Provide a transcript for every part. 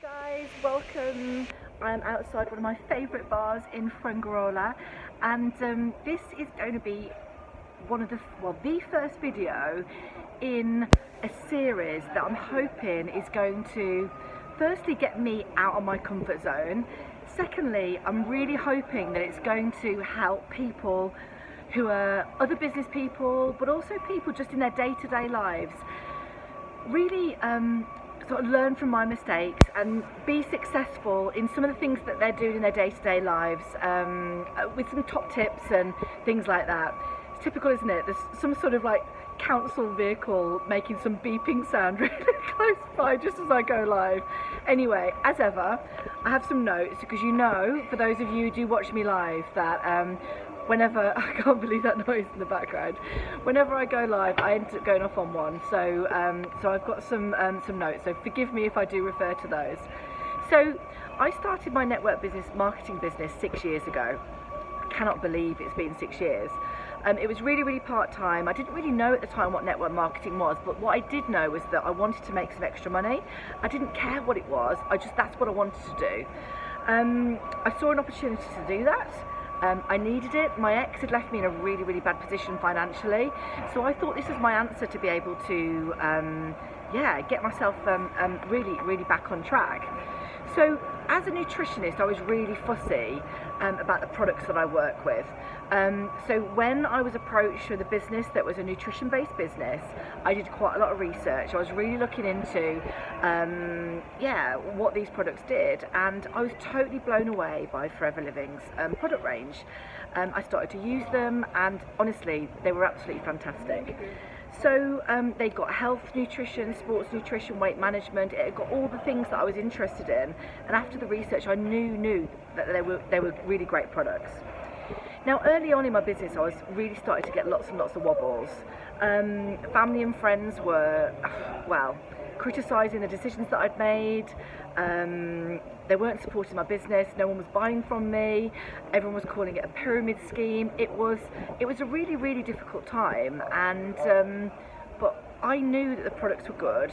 Guys, welcome. I'm outside one of my favourite bars in Fuengirola, and this is going to be the first video in a series that I'm hoping is going to firstly get me out of my comfort zone. Secondly, I'm really hoping that it's going to help people who are other business people, but also people just in their day-to-day lives, really sort of learn from my mistakes and be successful in some of the things that they're doing in their day-to-day lives, with some top tips and things like that. It's typical, isn't it? There's some sort of like council vehicle making some beeping sound really close by just as I go live. Anyway, as ever, I have some notes because you know, for those of you who do watch me live, that whenever, I can't believe that noise in the background, whenever I go live I end up going off on one, so I've got some notes, so forgive me if I do refer to those. So I started my network marketing business 6 years ago. I cannot believe it's been 6 years. It was really part-time. I didn't really know at the time what network marketing was, but what I did know was that I wanted to make some extra money. I didn't care what it was, that's what I wanted to do. I saw an opportunity to do that. I needed it. My ex had left me in a really bad position financially, so I thought this was my answer to be able to get myself really back on track. So as a nutritionist, I was really fussy about the products that I work with. So when I was approached with a business that was a nutrition-based business, I did quite a lot of research. I was really looking into what these products did, and I was totally blown away by Forever Living's product range. I started to use them, and honestly, they were absolutely fantastic. So they got health nutrition, sports nutrition, weight management. It got all the things that I was interested in, and after the research I knew that they were really great products. Now early on in my business I was really starting to get lots and lots of wobbles. Family and friends were, criticising the decisions that I'd made. They weren't supporting my business, no one was buying from me, everyone was calling it a pyramid scheme. It was a really difficult time, and but I knew that the products were good,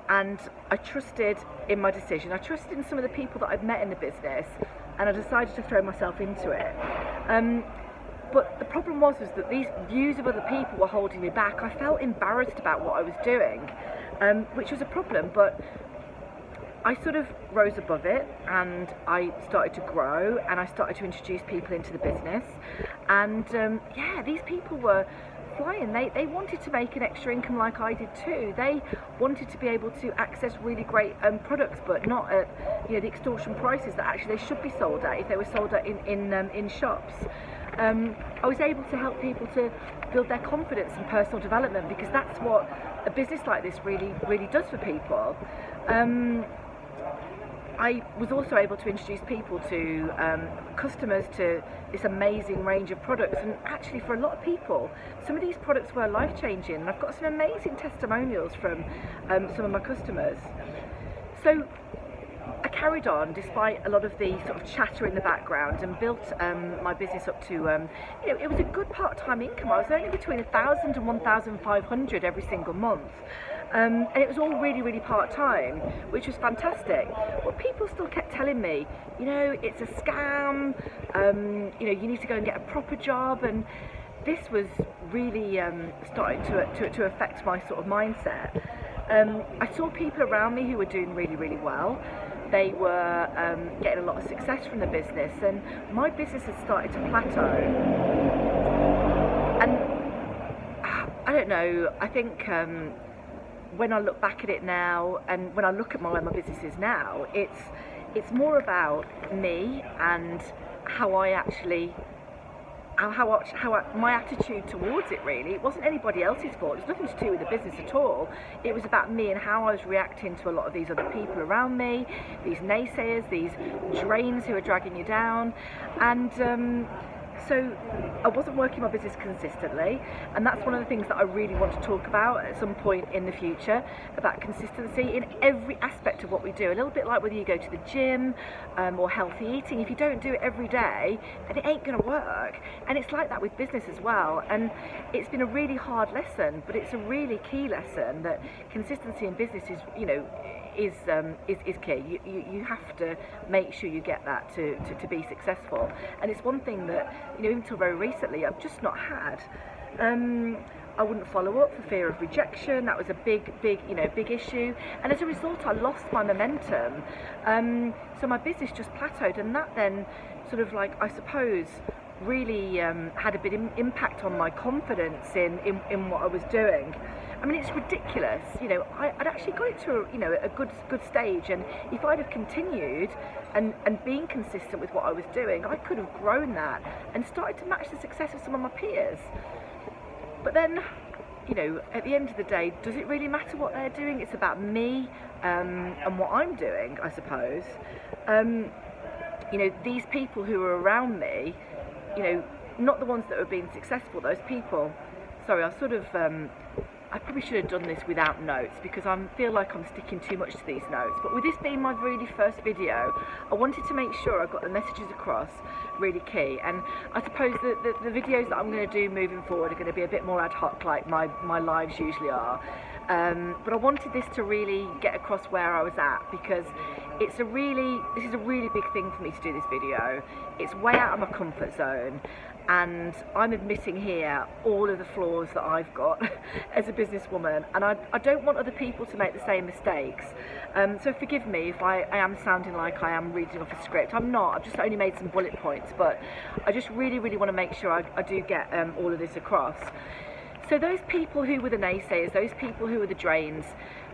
and I trusted in my decision. I trusted in some of the people that I'd met in the business, and I decided to throw myself into it. But the problem was that these views of other people were holding me back. I felt embarrassed about what I was doing, which was a problem, but I sort of rose above it, and I started to grow, and I started to introduce people into the business, and these people were flying. They wanted to make an extra income like I did too. They wanted to be able to access really great products, but not at the extortion prices that actually they should be sold at if they were sold at in shops. I was able to help people to build their confidence and personal development, because that's what a business like this really does for people. I was also able to introduce people to customers to this amazing range of products, and actually for a lot of people some of these products were life-changing, and I've got some amazing testimonials from some of my customers. So I carried on despite a lot of the sort of chatter in the background, and built my business up to, it was a good part-time income. I was earning between 1,000 and 1,500 every single month. And it was all really part-time, which was fantastic. But people still kept telling me, it's a scam, you need to go and get a proper job, and this was really starting to affect my sort of mindset. I saw people around me who were doing really well. They were getting a lot of success from the business, and my business had started to plateau. And I don't know, I think when I look back at it now, and when I look at my business is now, it's more about me and how I actually, my attitude towards it really. It wasn't anybody else's fault. It was nothing to do with the business at all. It was about me and how I was reacting to a lot of these other people around me, these naysayers, these drains who are dragging you down. And so I wasn't working my business consistently, and that's one of the things that I really want to talk about at some point in the future, about consistency in every aspect of what we do. A little bit like whether you go to the gym or healthy eating. If you don't do it every day, then it ain't going to work. And it's like that with business as well. And it's been a really hard lesson, but it's a really key lesson, that consistency in business is, is key. You have to make sure you get that to be successful. And it's one thing that, you know, even until very recently, I've just not had. I wouldn't follow up for fear of rejection. That was a big issue, and as a result I lost my momentum. So my business just plateaued, and that then sort of, like, I suppose, really had a big impact on my confidence in what I was doing. I mean, it's ridiculous, you know. I'd actually got it to a good stage, and if I'd have continued and been consistent with what I was doing, I could have grown that and started to match the success of some of my peers. But then, you know, at the end of the day, does it really matter what they're doing? It's about me and what I'm doing, I suppose. You know, these people who are around me, you know, not the ones that have been successful, those people. Sorry, I probably should have done this without notes, because I feel like I'm sticking too much to these notes. But with this being my really first video, I wanted to make sure I got the messages across really key. And I suppose the videos that I'm going to do moving forward are going to be a bit more ad hoc, like my lives usually are. But I wanted this to really get across where I was at, because this is a really big thing for me to do this video. It's way out of my comfort zone, and I'm admitting here all of the flaws that I've got as a businesswoman, and I don't want other people to make the same mistakes. So forgive me if I am sounding like I am reading off a script. I'm not. I've just only made some bullet points, but I just really want to make sure I do get all of this across. So those people who were the naysayers, those people who were the drains,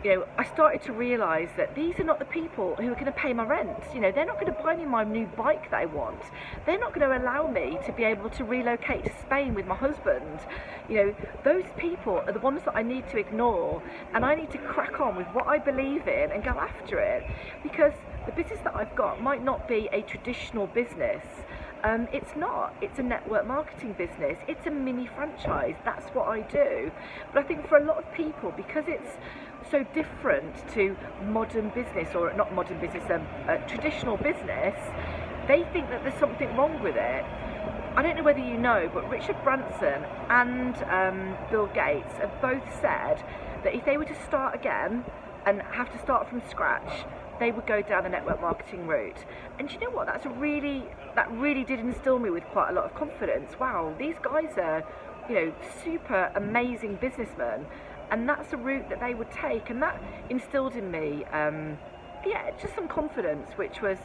you know, I started to realise that these are not the people who are going to pay my rent. You know, they're not going to buy me my new bike that I want. They're not going to allow me to be able to relocate to Spain with my husband. You know, those people are the ones that I need to ignore, and I need to crack on with what I believe in and go after it, because the business that I've got might not be a traditional business. It's not. It's a network marketing business. It's a mini franchise. That's what I do. But I think for a lot of people, because it's so different to modern business, or not modern business, traditional business, they think that there's something wrong with it. I don't know whether you know, but Richard Branson and Bill Gates have both said that if they were to start again and have to start from scratch, they would go down the network marketing route. And you know what? That really did instill me with quite a lot of confidence. Wow, these guys are, you know, super amazing businessmen, and that's the route that they would take, and that instilled in me, yeah, just some confidence, which was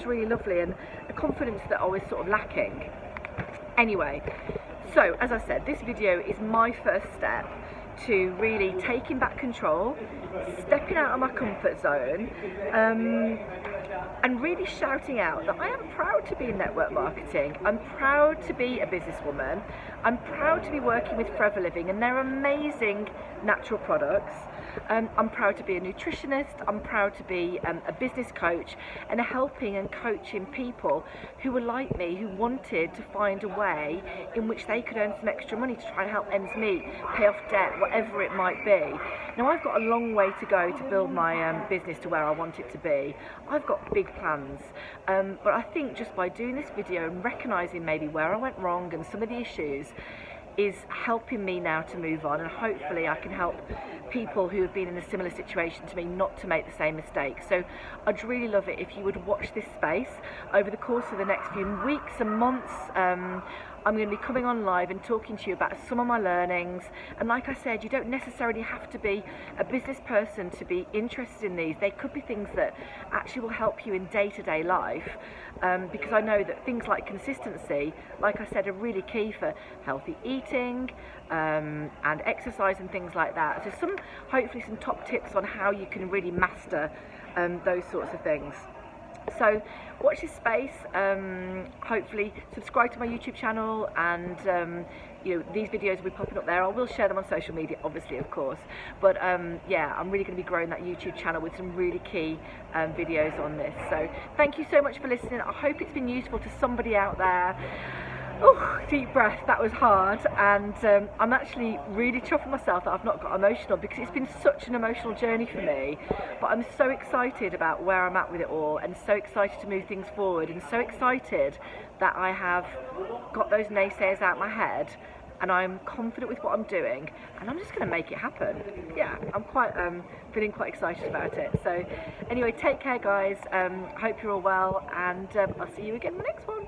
really lovely, and a confidence that I was sort of lacking. Anyway, so as I said, this video is my first step to really taking back control, stepping out of my comfort zone, and really shouting out that I am proud to be in network marketing. I'm proud to be a businesswoman. I'm proud to be working with Forever Living and their amazing natural products. I'm proud to be a nutritionist. I'm proud to be a business coach, and helping and coaching people who were like me, who wanted to find a way in which they could earn some extra money to try and help ends meet, pay off debt, whatever it might be. Now, I've got a long way to go to build my business to where I want it to be. I've got big plans, but I think just by doing this video and recognising maybe where I went wrong and some of the issues is helping me now to move on, and hopefully I can help people who have been in a similar situation to me not to make the same mistakes. So I'd really love it if you would watch this space over the course of the next few weeks and months. I'm going to be coming on live and talking to you about some of my learnings, and like I said, you don't necessarily have to be a business person to be interested in these. They could be things that actually will help you in day-to-day life, because I know that things like consistency, like I said, are really key for healthy eating and exercise and things like that. So hopefully some top tips on how you can really master those sorts of things. So watch this space, hopefully subscribe to my YouTube channel, and you know, these videos will be popping up there. I will share them on social media, obviously, of course, but yeah, I'm really going to be growing that YouTube channel with some really key videos on this. So thank you so much for listening. I hope it's been useful to somebody out there. Oh, deep breath, that was hard, and I'm actually really chuffing myself that I've not got emotional, because it's been such an emotional journey for me. But I'm so excited about where I'm at with it all, and so excited to move things forward, and so excited that I have got those naysayers out of my head, and I'm confident with what I'm doing, and I'm just going to make it happen. Yeah, I'm quite feeling quite excited about it. So anyway, take care guys, hope you're all well, and I'll see you again in the next one.